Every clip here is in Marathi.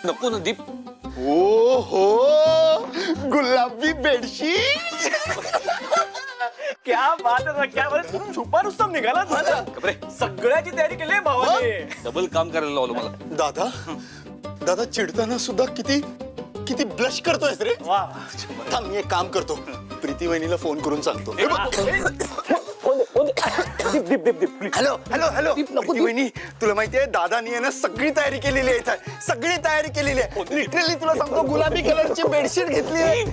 नको ना दीप. ओ हो, गुलाबी बेडशीट. क्या बात आहे क्या बात आहे. छुपा रुस्तम निघाला माझा. सगळ्याची तयारी केली आहे भावाने. डबल काम करायला लावलं मला. दादा दादा चिडताना सुद्धा किती किती ब्लश करतोयस रे. वा थांब, मी एक काम करतो, प्रीती वहिनीला फोन करून सांगतो. हॅलो हॅलो हॅलो, प्रीती वहिनी, तुला माहितीये दादानी आहे ना सगळी तयारी केलेली आहे इथं. सगळी तयारी केलेली आहे. लिटरली तुला सांगतो, गुलाबी कलरची बेडशीट घेतली आहे.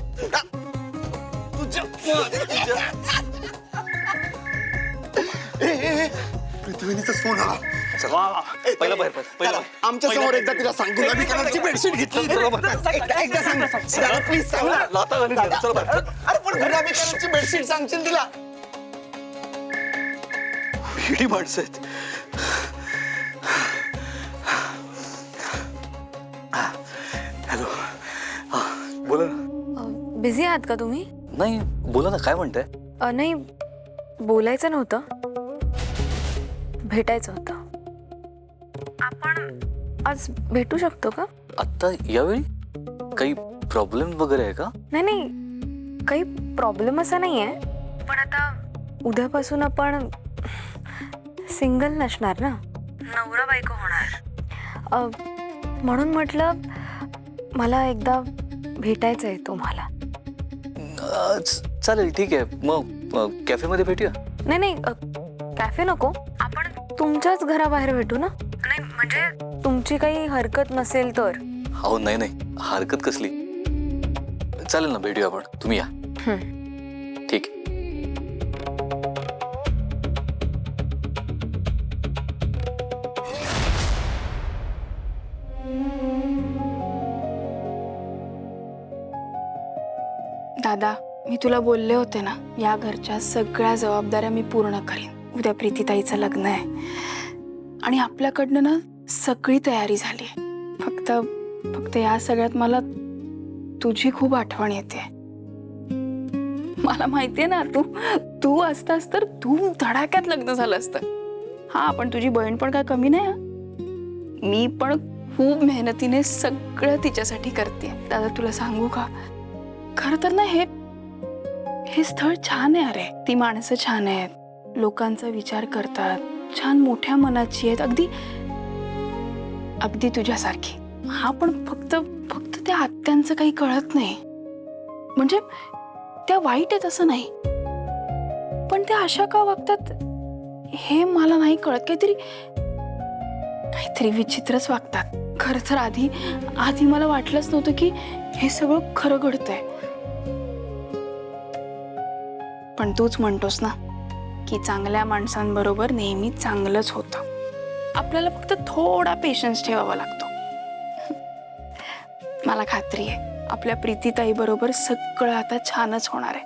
प्रीती वहिनीचाच फोन आला. पहिला बाहेर पहिला आमच्या समोर एकदा तिला सांग, गुलाबी कलरची बेडशीट घेतली. एकदा सांग दादा, प्लीज सांग ना. लाता घालून दादा, चला बाहेर. अरे पण गुलाबी कलरची बेडशीट सांगशील तिला. किती माणसं आहेत. हॅलो, बोला ना. बिझी आहात का तुम्ही? नाही बोला ना, काय म्हणताय? नाही, बोलायचं नव्हतं, भेटायचं होतं. आपण आज भेटू शकतो का? आत्ता यावेळी काही प्रॉब्लेम वगैरे आहे का? नाही नाही, काही प्रॉब्लेम असा नाही आहे, पण आता उद्यापासून आपण सिंगल नसणार ना, नवरा बायको होणार. म्हणून म्हटलं मला एकदा भेटायचं आहे तुम्हाला. चालेल, ठीक आहे. मग कॅफेमध्ये भेटूया. नाही नाही, कॅफे नको, आपण तुमच्याच घराबाहेर भेटू ना. नाही म्हणजे तुमची काही हरकत नसेल तर. हो नाही नाही, हरकत कसली. चालेल ना, भेटूया आपण. तुम्ही या. ठीक आहे. दादा, मी तुला बोलले होते ना, या घरच्या सगळ्या जबाबदाऱ्या मी पूर्ण करीन. उद्या प्रीतीताईचं लग्न आहे आणि आपल्याकडनं ना सगळी तयारी झाली आहे. फक्त या सगळ्यात मला तुझी खूप आठवण येते. मला माहितीये ना, तू असतास तर तू धडाक्यात लग्न झालं असतं. हा, पण तुझी बहीण पण काय कमी नाही. मी पण खूप मेहनतीने सगळं तिच्यासाठी करते. दादा, तुला सांगू का, खरं तर ना हे स्थळ छान आहे. अरे, ती माणसं छान आहेत, लोकांचा विचार करतात, छान मोठ्या मनाची आहेत, अगदी तुझ्यासारखी. हा, पण फक्त त्या आत्यांचं काही कळत नाही. म्हणजे त्या वाईट आहेत असं नाही, पण त्या अशा का वागतात हे मला नाही कळत. काहीतरी विचित्रच वागतात. खरं तर आधी मला वाटलंच नव्हतं की हे सगळं खरं घडतंय. पण तूच म्हणतोस ना की चांगल्या माणसांबरोबर नेहमी चांगलंच होतं. आपल्याला फक्त थोडा पेशन्स ठेवावा लागतो. मला खात्री आहे आपल्या प्रीतीताई बरोबर सगळं आता छानच होणार आहे.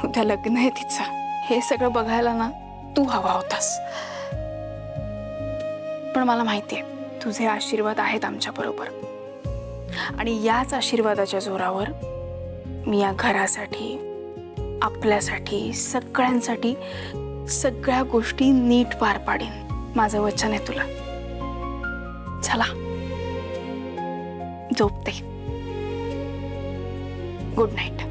उद्या लग्न आहे तिचं. हे सगळं बघायला ना तू हवा होतास. पण मला माहितीये तुझे आशीर्वाद आहेत आमच्या बरोबर, आणि याच आशीर्वादाच्या जोरावर मी या घरासाठी, आपल्यासाठी, सगळ्यांसाठी सगळ्या गोष्टी नीट पार पाडीन. माझं वचन आहे तुला. चला, झोपते. Good night.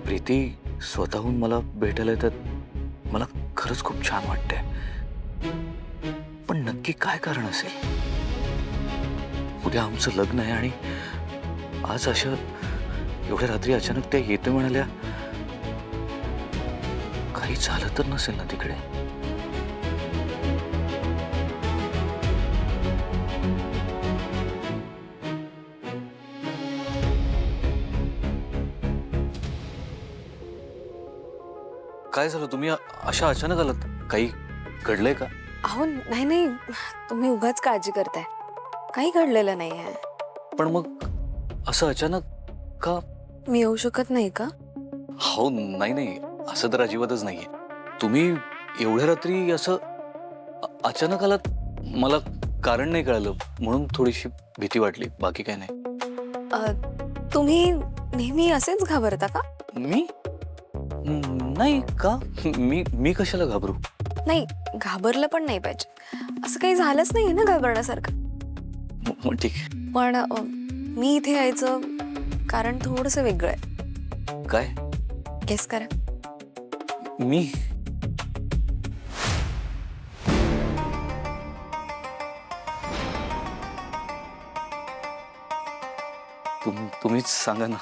प्रीती स्वतःहून मला भेटायला येतात, मला खरंच खूप छान वाटतंय. पण नक्की काय कारण असेल? उद्या आमचं लग्न आहे आणि आज अशा एवढ्या रात्री अचानक त्या येते म्हणाल्या. काही झालं तर नसेल ना तिकडे? काय झालं? तुम्ही अशा अचानक आलात? काही घडलंय का? अहो नाही नाही, तुम्ही उगाच काळजी करताय. काही घडलेलं नाही आहे. पण मग असं अचानक का? मी येऊ शकत नाही का? हो नाही नाही, असं तर अजिबातच नाहीये. तुम्ही एवढ्या रात्री असं अचानक आलात, मला कारण नाही कळलं म्हणून थोडीशी भीती वाटली, बाकी काय नाही. तुम्ही नेहमी असेच घाबरता का? मी नाही का, मी कशाला घाबरू? नाही, घाबरलं पण नाही पाहिजे. असं काही झालंच नाहीये ना घाबरण्यासारखं. मग ठीक आहे. पण मी इथे यायचं कारण थोडंसं वेगळं आहे. काय? गेस करा. मी तुम्हीच सांगा ना.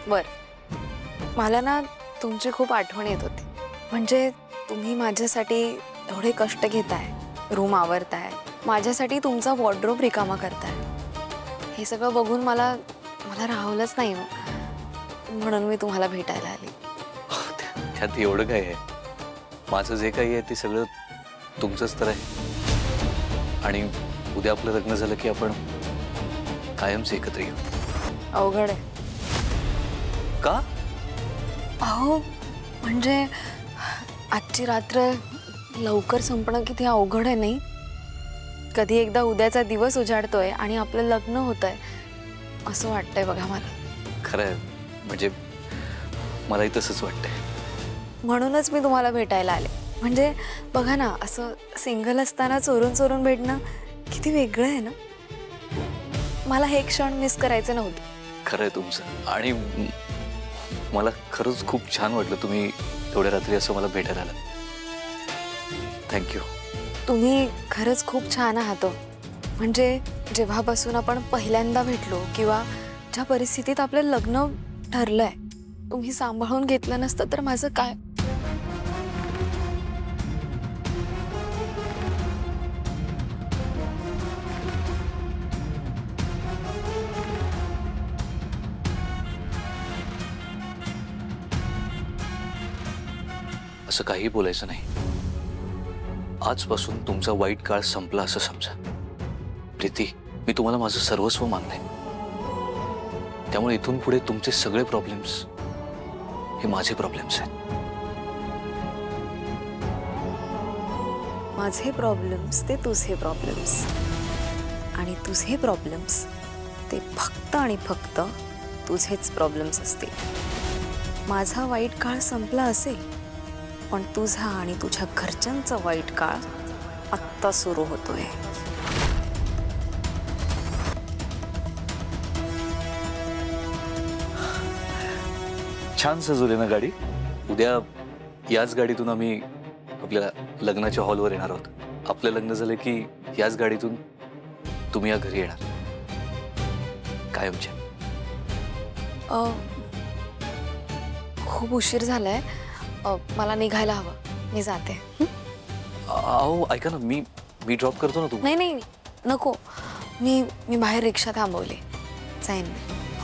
बर, मला ना तुमची खूप आठवण येत होती. म्हणजे तुम्ही माझ्यासाठी एवढे कष्ट घेताय, रूम आवरताय, माझ्यासाठी तुमचा वॉर्डरोब रिकामा करताय. हे सगळं बघून मला राहवलंच नाही हो. म्हणून मी तुम्हाला भेटायला आली. त्यात एवढं काय आहे? माझं जे काही आहे ते सगळं तुमचंच तर आहे. आणि उद्या आपलं लग्न झालं की आपण कायमच एकत्र येऊ. अवघड आहे. का? अहो म्हणजे आजची रात्र लवकर संपणं किती अवघड आहे नाही? कधी एकदा उद्याचा दिवस उजाडतोय आणि आपलं लग्न होतंय असं वाटतंय बघा मला. खरं आहे, म्हणजे मलाही तसंच वाटतंय. म्हणूनच मी तुम्हाला भेटायला आले. म्हणजे बघा ना, असं सिंगल असताना चोरून चोरून भेटणं किती वेगळं आहे ना. मला हे क्षण मिस करायचे नव्हते. खरं आहे तुमचं. आणि मला खरंच खूप छान वाटलं तुम्ही तेवढ्या रात्री असं मला भेटायला आलं. थँक्यू. तुम्ही खरंच खूप छान आहात. म्हणजे जेव्हापासून आपण पहिल्यांदा भेटलो किंवा ज्या परिस्थितीत आपलं लग्न ठरलंय, तुम्ही सांभाळून घेतलं नसतं तर माझं काय. असं काही बोलायचं नाही. आजपासून तुमचा वाईट काळ संपला असं समजा. प्रीती, मी तुम्हाला माझं सर्वस्व मानलंय. त्यामुळे इथून पुढे तुमचे सगळे प्रॉब्लेम्स हे माझे प्रॉब्लेम्स आहेत. माझे प्रॉब्लेम्स ते तुझे प्रॉब्लेम्स, आणि तुझे प्रॉब्लेम्स ते फक्त आणि फक्त तुझेच प्रॉब्लेम्स असतील. माझा वाईट काळ संपला असेल, पण तुझा आणि तुझ्या घरच्यांचा वाईट काळ आत्ता सुरू होतोय. छान सजवली ना गाडी. उद्या याच गाडीतून आम्ही आपल्या लग्नाच्या हॉलवर येणार आहोत. आपलं लग्न झालं की याच गाडीतून तुम्ही या घरी येणार कायमच्या. खूप उशीर झालाय, मला निघायला हवं. मी जाते. अहो ऐका ना, मी ड्रॉप करतो ना तुम्ही. नाही नको. मी बाहेर रिक्षा थांबवली, जाईन.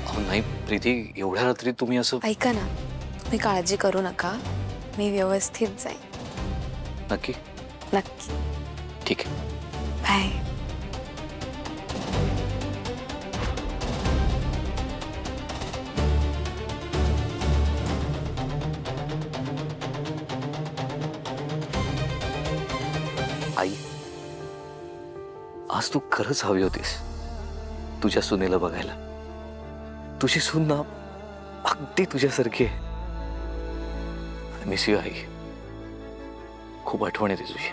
अहो नाही प्रीती, एवढ्या रात्री तुम्ही असं. ऐका ना, तुम्ही काळजी करू नका. मी व्यवस्थित जाईन. नक्की? नक्की. ठीक आहे. बाय. आई, आज तू खरंच हवी होतीस तुझ्या सुनेला बघायला. तुझी सून ना अगदी तुझ्यासारखी आहे. मिस यू आई. खूप आठवण येते तुझी.